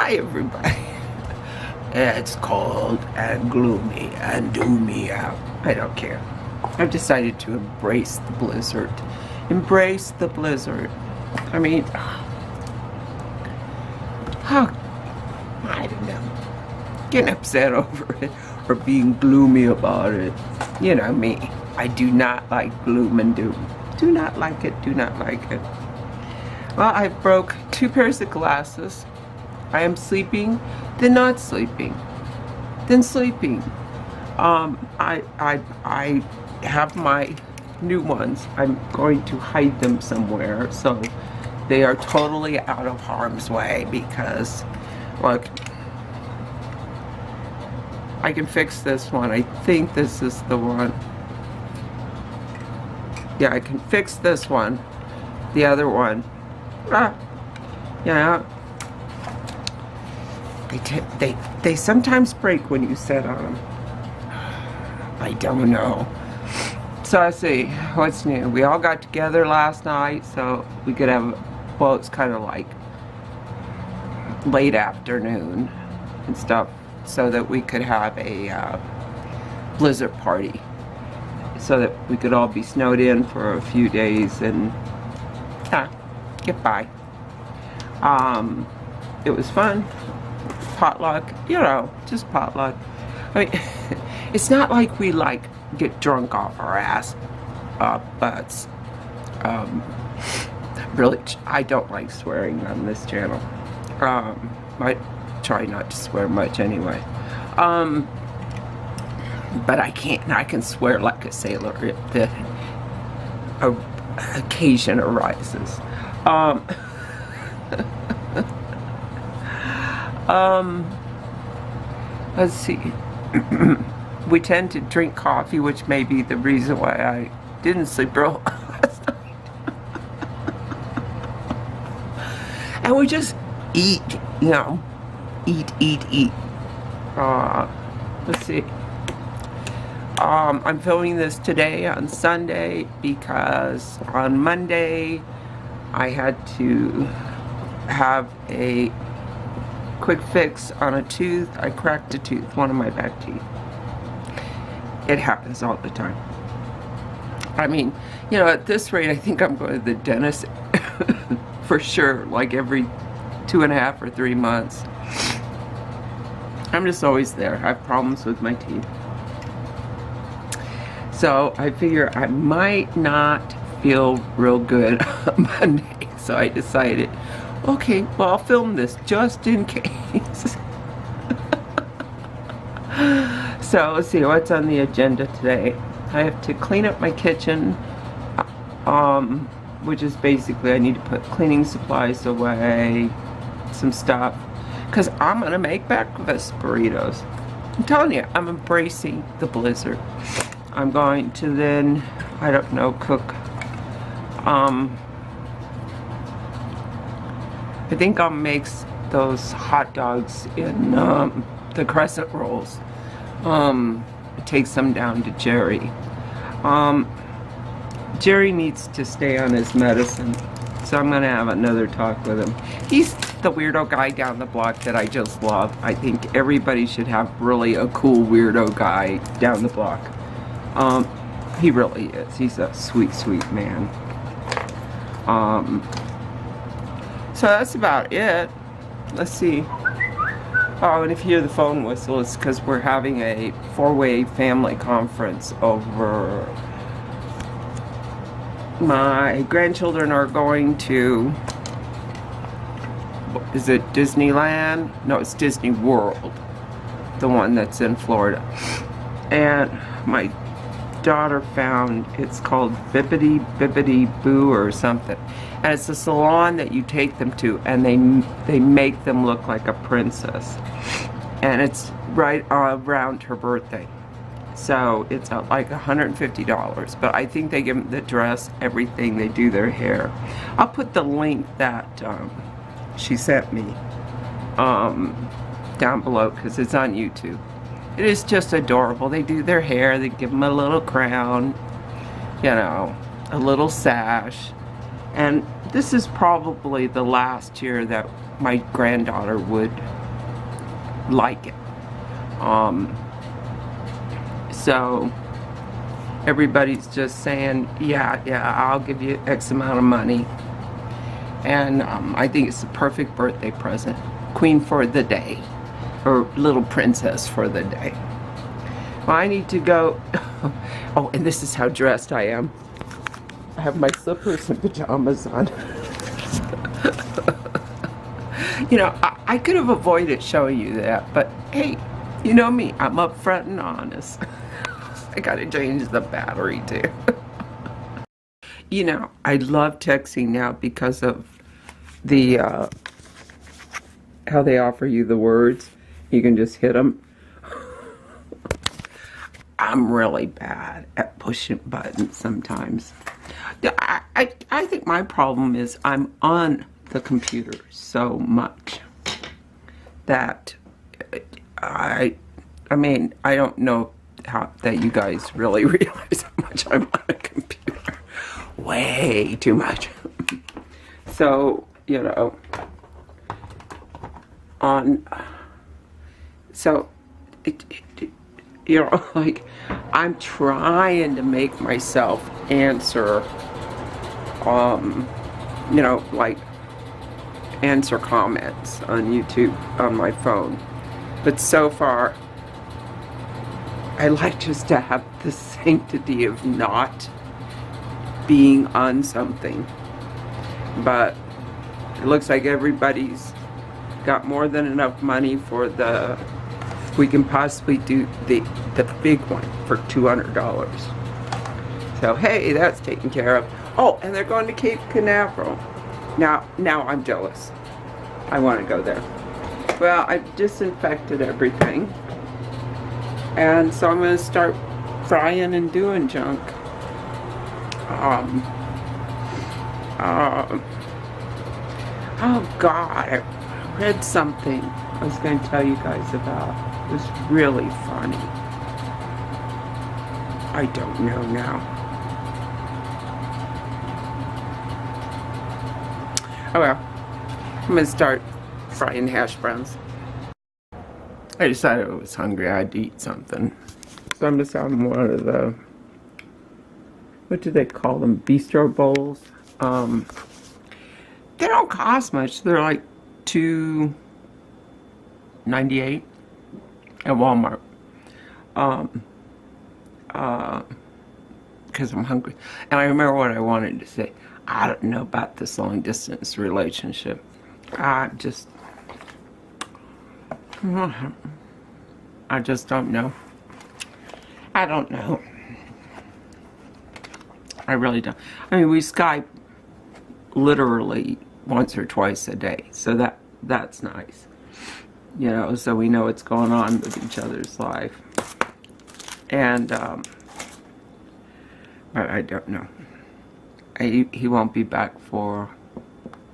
Hi everybody. It's cold and gloomy and doomy out. I don't care. I've decided to embrace the blizzard. Embrace the blizzard. I mean, I don't know. Getting upset over it or being gloomy about it. You know me. I do not like gloom and doom. Do not like it. Do not like it. Well, I broke 2 pairs of glasses. I am sleeping, then not sleeping, then sleeping. I have my new ones. I'm going to hide them somewhere so they are totally out of harm's way because, look, I can fix this one. I think this is the one. Yeah, I can fix this one. The other one. Yeah. They sometimes break when you sit on them. I don't know. So I see, what's new? We all got together last night so we could have, well, it's kind of like late afternoon and stuff, so that we could have a blizzard party, so that we could all be snowed in for a few days and get by. It was fun. Potluck, you know, just potluck. I mean, it's not like we like get drunk off our ass butts. Really, I don't like swearing on this channel. I try not to swear much anyway. But I can't. I can swear like a sailor if the occasion arises. Let's see. We tend to drink coffee, which may be the reason why I didn't sleep real last night. And we just eat, you know, eat. Let's see. I'm filming this today on Sunday because on Monday I had to have a quick fix on a tooth. I cracked a tooth, one of my back teeth. It happens all the time. I mean, you know, at this rate, I think I'm going to the dentist for sure, like every 2.5 or 3 months. I'm just always there. I have problems with my teeth. So I figure I might not feel real good on Monday. So I decided, okay, well, I'll film this just in case. So let's see what's on the agenda today. I have to clean up my kitchen, which is basically I need to put cleaning supplies away, some stuff, because I'm gonna make breakfast burritos. I'm telling you, I'm embracing the blizzard. I'm going to then, I don't know, cook. I think I'll make those hot dogs in the crescent rolls. Take some down to Jerry. Jerry needs to stay on his medicine, so I'm gonna have another talk with him. He's the weirdo guy down the block that I just love. I think everybody should have really a cool weirdo guy down the block. He really is. He's a sweet, sweet man. So that's about it. Let's see. Oh, and if you hear the phone whistle, it's because we're having a 4-way family conference over. My grandchildren are going to, is it Disneyland? No, it's Disney World, the one that's in Florida. And my daughter found, it's called Bibbidi Bobbidi Boo or something. And it's a salon that you take them to, and they make them look like a princess. And it's right around her birthday. So it's like $150. But I think they give them the dress, everything. They do their hair. I'll put the link that she sent me down below because it's on YouTube. It is just adorable. They do their hair. They give them a little crown, you know, a little sash. And this is probably the last year that my granddaughter would like it. So everybody's just saying, yeah, I'll give you X amount of money. And I think it's the perfect birthday present. Queen for the day, or little princess for the day. Well, I need to go. Oh, and this is how dressed I am. I have my slippers and pajamas on. You know, I could have avoided showing you that, but hey, you know me, I'm upfront and honest. I gotta change the battery too. You know, I love texting now because of the, how they offer you the words. You can just hit them. I'm really bad at pushing buttons sometimes. I think my problem is I'm on the computer so much that I mean, I don't know how that you guys really realize how much I'm on a computer. Way too much. So, you know, you know, like, I'm trying to make myself answer, you know, like, answer comments on YouTube on my phone. But so far, I like just to have the sanctity of not being on something. But it looks like everybody's got more than enough money for the, we can possibly do the big one for $200. So hey, that's taken care of. Oh, and they're going to Cape Canaveral. Now I'm jealous. I want to go there. Well, I've disinfected everything. And so I'm going to start frying and doing junk. Oh God, I read something I was going to tell you guys about. It was really funny. I don't know now. Oh well, I'm going to start frying hash browns. I decided I was hungry, I had to eat something. So I'm just having one of the, what do they call them, bistro bowls. They don't cost much. They're like $2.98 at Walmart. Because I'm hungry. And I remember what I wanted to say. I don't know about this long distance relationship. I just don't know. I don't know. I really don't. I mean, we Skype literally once or twice a day, so that's nice. You know, so we know what's going on with each other's life. And but I don't know. He won't be back for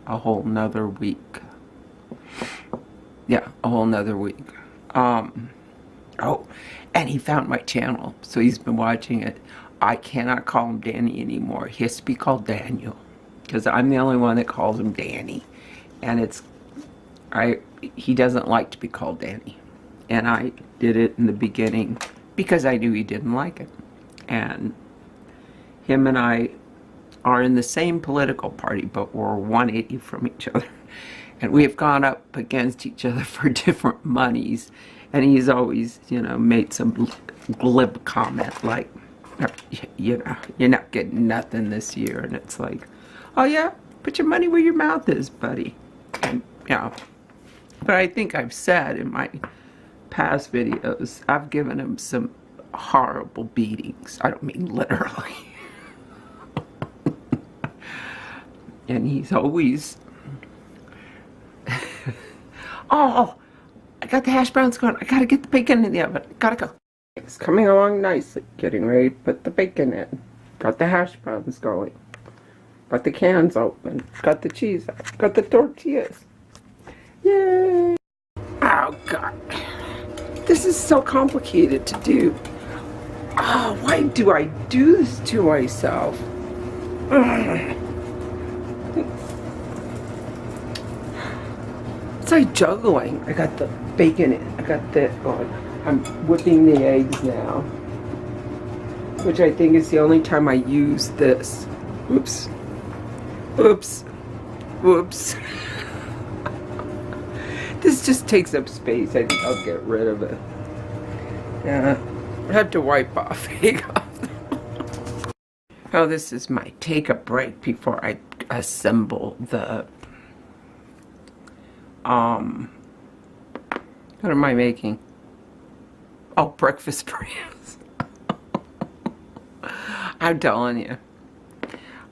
a whole nother week. Yeah, a whole nother week. Oh, and he found my channel, so he's been watching it. I cannot call him Danny anymore. He has to be called Daniel, because I'm the only one that calls him Danny. And he doesn't like to be called Danny. And I did it in the beginning because I knew he didn't like it. And him and I are in the same political party, but we're 180 from each other. And we have gone up against each other for different monies. And he's always, you know, made some glib comment like, you know, you're not getting nothing this year. And it's like, oh yeah, put your money where your mouth is, buddy. And, you know, but I think I've said in my past videos, I've given him some horrible beatings. I don't mean literally. And he's always, oh, I got the hash browns going. I gotta get the bacon in the oven. Gotta go. It's coming along nicely. Getting ready to put the bacon in. Got the hash browns going. Got the cans open. Got the cheese out. Got the tortillas. Yay! Oh God. This is so complicated to do. Oh, why do I do this to myself? Ugh. like juggling. I got the bacon in. I got that on. I'm whipping the eggs now, which I think is the only time I use this. Oops. Oops. Oops. This just takes up space. I think I'll get rid of it. Yeah. I have to wipe off. Oh, this is my take a break before I assemble the what am I making? Oh, breakfast burritos. I'm telling you.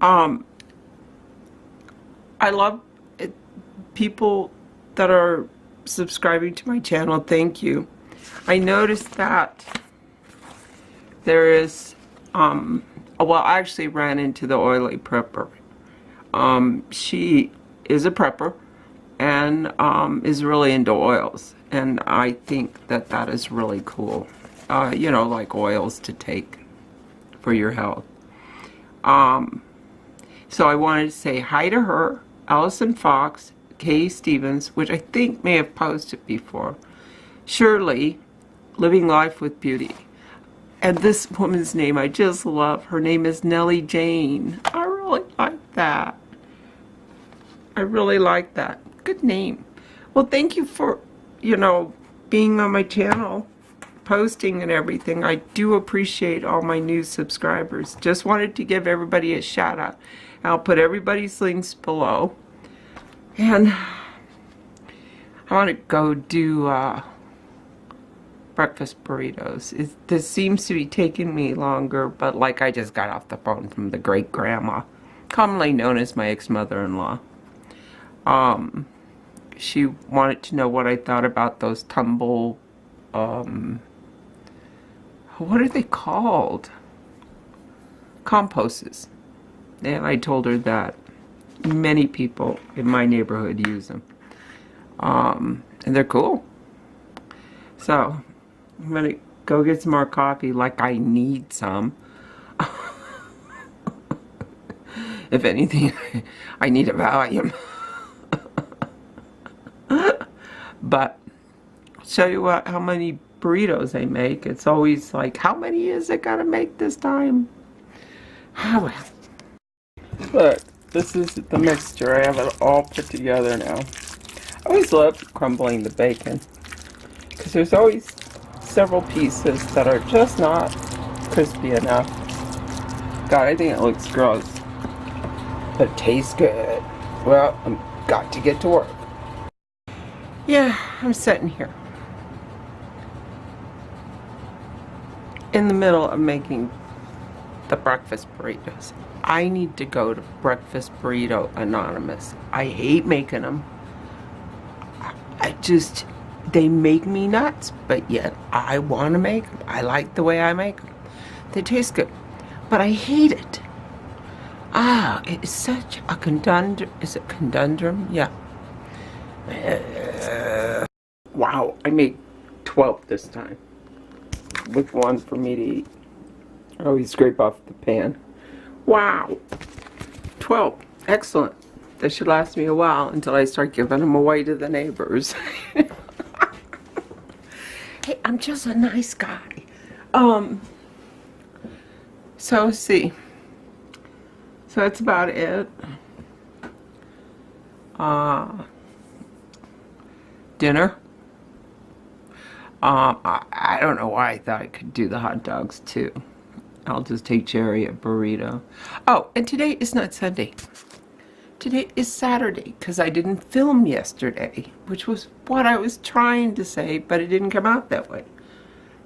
I love it. People that are subscribing to my channel. Thank you. I noticed that there is well, I actually ran into the oily prepper. She is a prepper and is really into oils, and I think that that is really cool. You know, like oils to take for your health. So I wanted to say hi to her, Alison Fox, Kay Stevens, which I think may have posted before, Shirley, Living Life with Beauty. And this woman's name, I just love. Her name is Nellijane. I really like that. I really like that. Good name. Well, thank you for, you know, being on my channel, posting and everything. I do appreciate all my new subscribers. Just wanted to give everybody a shout out. I'll put everybody's links below. And I want to go do breakfast burritos. This seems to be taking me longer, but like I just got off the phone from the great-grandma, commonly known as my ex-mother-in-law. She wanted to know what I thought about those tumble, what are they called? Composters. And I told her that many people in my neighborhood use them. And they're cool. So I'm gonna go get some more coffee, like I need some. If anything, I need a Valium. But I'll show you how many burritos I make. It's always like, how many is it gotta make this time? Oh well. Look, this is the mixture. I have it all put together now. I always love crumbling the bacon, because there's always several pieces that are just not crispy enough. God, I think it looks gross, but it tastes good. Well, I've got to get to work. Yeah, I'm sitting here in the middle of making the breakfast burritos. I need to go to Breakfast Burrito Anonymous. I hate making them. They make me nuts, but yet I want to make them. I like the way I make them. They taste good, but I hate it. It is such a conundrum. Is it conundrum? Yeah. Wow, I made 12 this time, with one for me to eat. I always scrape off the pan. Wow, 12. Excellent. That should last me a while until I start giving them away to the neighbors. Hey, I'm just a nice guy. So let's see. So that's about it. Dinner. I don't know why I thought I could do the hot dogs too. I'll just take Jerry a burrito. Oh, and today is not Sunday. Today is Saturday, because I didn't film yesterday, which was what I was trying to say, but it didn't come out that way.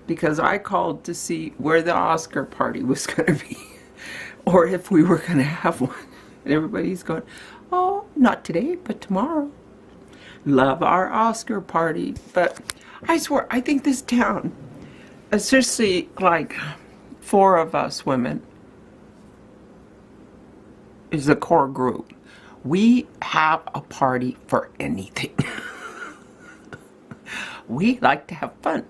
Because I called to see where the Oscar party was going to be, or if we were going to have one. And everybody's going, oh, not today, but tomorrow. Love our Oscar party. But I swear, I think this town, especially like 4 of us women, is a core group. We have a party for anything. We like to have fun.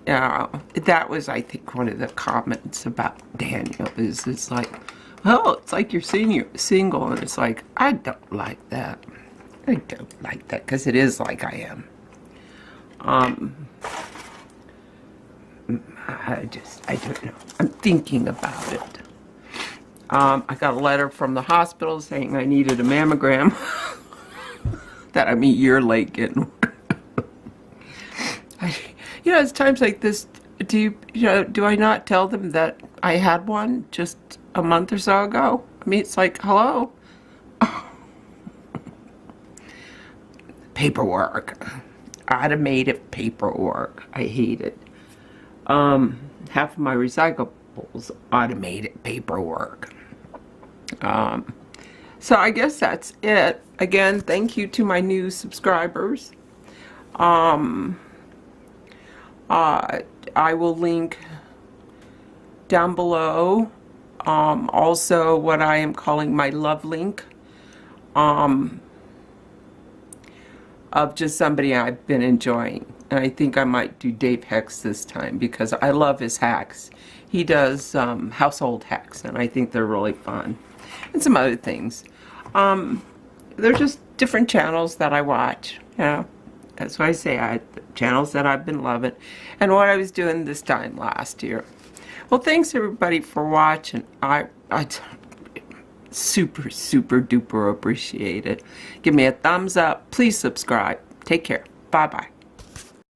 That was, I think, one of the comments about Daniel is like, oh, it's like you're single, and it's like, I don't like that. I don't like that, because it is like I am. I don't know. I'm thinking about it. I got a letter from the hospital saying I needed a mammogram. That I'm a year late getting one. You know, it's times like this, do I not tell them that I had one just a month or so ago? I mean, it's like, hello? Paperwork. Automated paperwork. I hate it. Half of my recyclables, automated paperwork. So I guess that's it. Again, thank you to my new subscribers. I will link down below also what I am calling my love link of just somebody I've been enjoying. And I think I might do Dave Hex this time because I love his hacks. He does household hacks, and I think they're really fun. And some other things. They're just different channels that I watch, you know. That's why I say channels that I've been loving, and what I was doing this time last year. Well, thanks everybody for watching. I super duper appreciate it. Give me a thumbs up. Please subscribe. Take care. Bye bye.